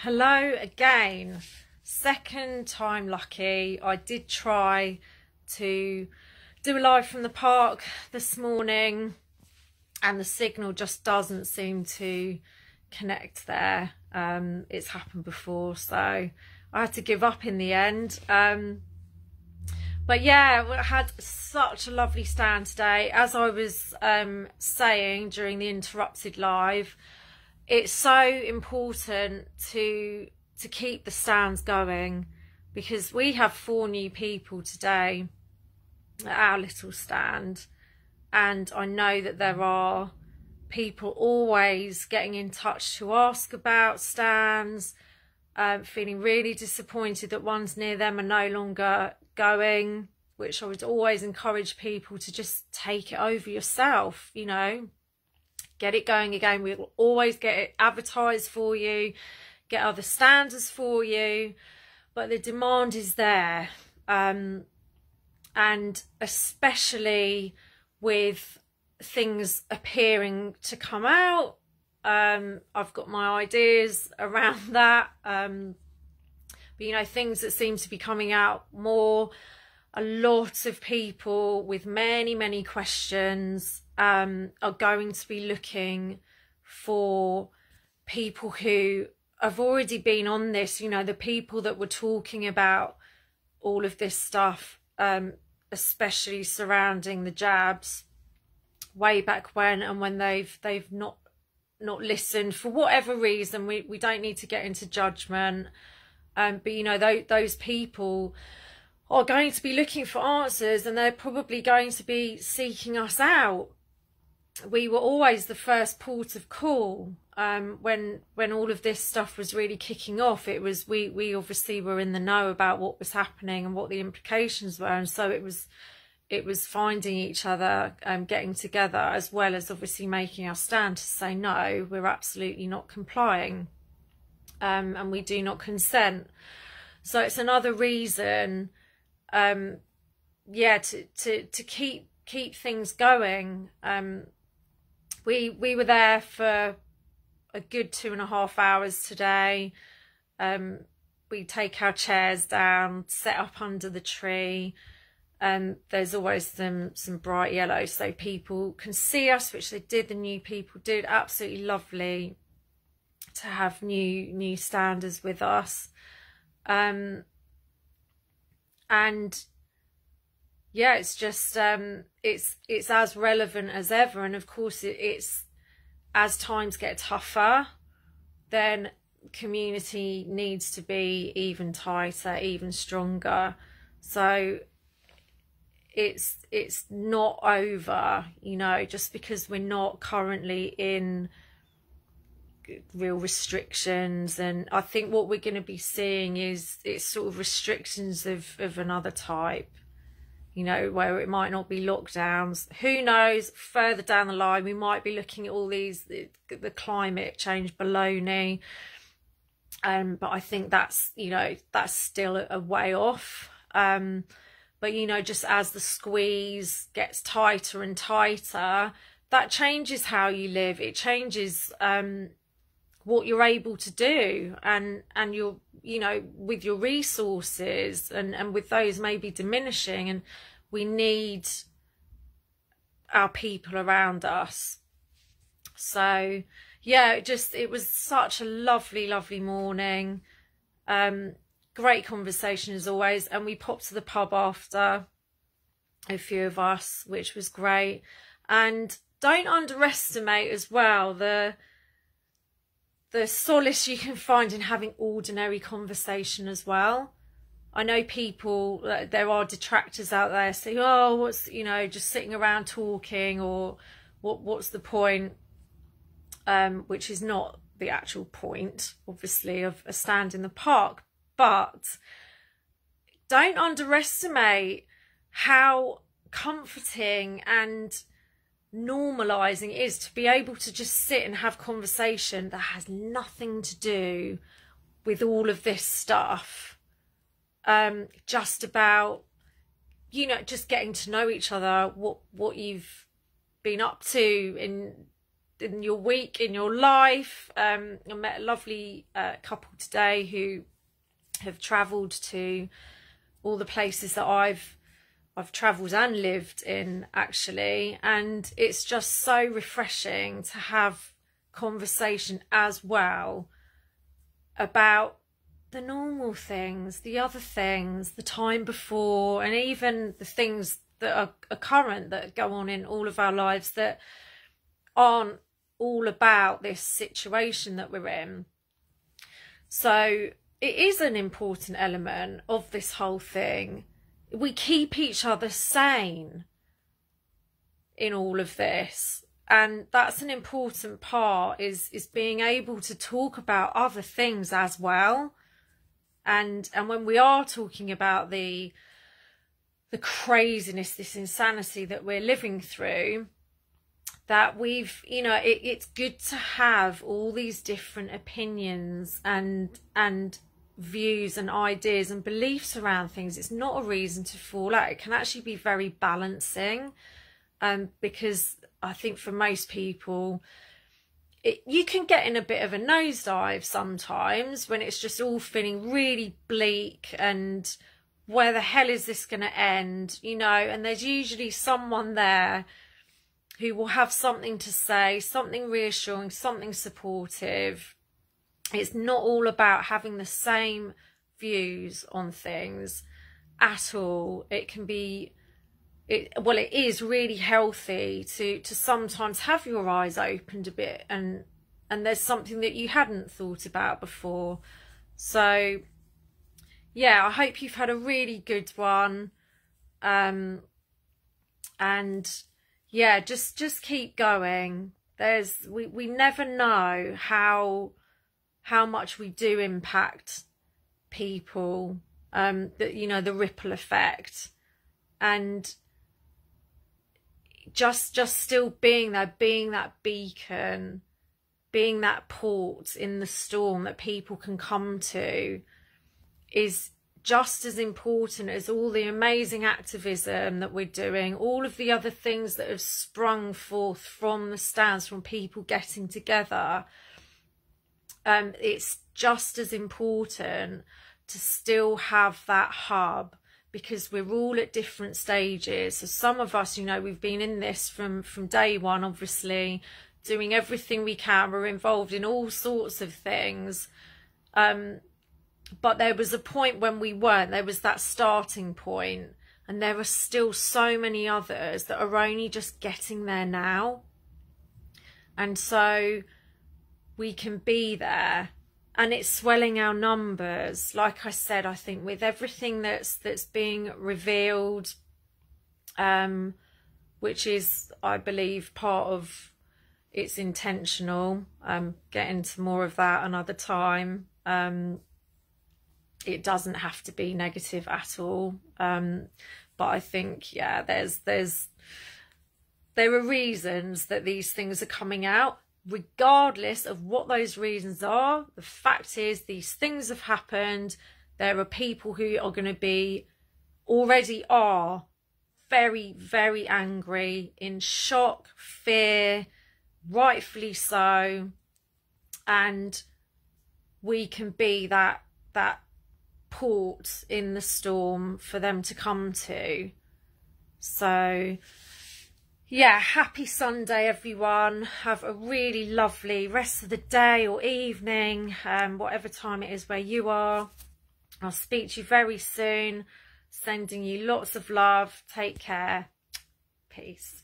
Hello again. Second time lucky. I did try to do a live from the park this morning and the signal just doesn't seem to connect there. It's happened before, so I had to give up in the end. But yeah, we had such a lovely stand today. As I was saying during the interrupted live, it's so important to keep the stands going, because we have 4 new people today at our little stand, and I know that there are people always getting in touch to ask about stands, feeling really disappointed that ones near them are no longer going, which I would always encourage people to just take it over yourself, you know, get it going again. We'll always get it advertised for you, get other standers for you, but the demand is there, and especially with things appearing to come out, I've got my ideas around that, but you know, things that seem to be coming out more, a lot of people with many questions are going to be looking for people who have already been on this, you know, the people that were talking about all of this stuff, especially surrounding the jabs way back when, and when they've not listened for whatever reason. We don't need to get into judgment, but you know, those people are going to be looking for answers, and they're probably going to be seeking us out. We were always the first port of call when all of this stuff was really kicking off. It was we obviously were in the know about what was happening and what the implications were, and so it was finding each other, getting together, as well as obviously making our stand to say no, we're absolutely not complying, and we do not consent. So it's another reason, yeah, to keep things going. We were there for a good 2.5 hours today. We take our chairs down, set up under the tree. There's always some bright yellow so people can see us, which they did. The new people did. Absolutely lovely to have new standers with us, and yeah, it's just it's as relevant as ever. And of course it's as times get tougher, then community needs to be even tighter, even stronger. So it's not over, you know, just because we're not currently in real restrictions. And I think what we're going to be seeing is it's sort of restrictions of another type, you know, where it might not be lockdowns. Who knows, further down the line we might be looking at all these the climate change baloney, but I think that's, you know, that's still a way off. But you know, just as the squeeze gets tighter and tighter, that changes how you live. It changes what you're able to do, and you're, you know, with your resources, and with those maybe diminishing, and we need our people around us. So yeah, it was such a lovely morning. Great conversation as always, and we popped to the pub after, a few of us, which was great. And don't underestimate as well the solace you can find in having ordinary conversation as well. I know people, there are detractors out there saying, oh, what's, you know, just sitting around talking, or what's the point, which is not the actual point, obviously, of a stand in the park. But don't underestimate how comforting and normalizing it is to be able to just sit and have conversation that has nothing to do with all of this stuff, just about, you know, just getting to know each other, what you've been up to in in your week, in your life. I met a lovely couple today who have travelled to all the places that I've travelled and lived in, actually, and it's just so refreshing to have conversation as well about the normal things, the other things, the time before, and even the things that are current, that go on in all of our lives, that aren't all about this situation that we're in. So it is an important element of this whole thing. We keep each other sane in all of this, and that's an important part, is being able to talk about other things as well. And when we are talking about the craziness, this insanity that we're living through, that we've, you know, it's good to have all these different opinions and views and ideas and beliefs around things. It's not a reason to fall out. It can actually be very balancing, because I think for most people, you can get in a bit of a nosedive sometimes when it's just all feeling really bleak and where the hell is this going to end, you know, and there's usually someone there who will have something to say, something reassuring, something supportive. It's not all about having the same views on things at all. It can be, well, it is really healthy to sometimes have your eyes opened a bit, and there's something that you hadn't thought about before. So yeah, I hope you've had a really good one, and yeah, just keep going. We never know how much we do impact people, that, you know, the ripple effect, and just still being there, being that beacon, being that port in the storm that people can come to, is just as important as all the amazing activism that we're doing, all of the other things that have sprung forth from the stands, from people getting together. It's just as important to still have that hub, because we're all at different stages. So some of us, you know, we've been in this from day one, obviously, doing everything we can. We're involved in all sorts of things. But there was a point when we weren't. There was that starting point, and there are still so many others that are only just getting there now. And so we can be there, and it's swelling our numbers. Like I said, I think with everything that's being revealed, which is, I believe, part of it's intentional. Get into more of that another time. It doesn't have to be negative at all. But I think, yeah, there are reasons that these things are coming out. Regardless of what those reasons are, the fact is these things have happened. There are people who are going to be, already are, very, very angry, in shock, fear, rightfully so. And we can be that port in the storm for them to come to. So yeah, happy Sunday, everyone. Have a really lovely rest of the day or evening, whatever time it is where you are. I'll speak to you very soon. Sending you lots of love. Take care. Peace.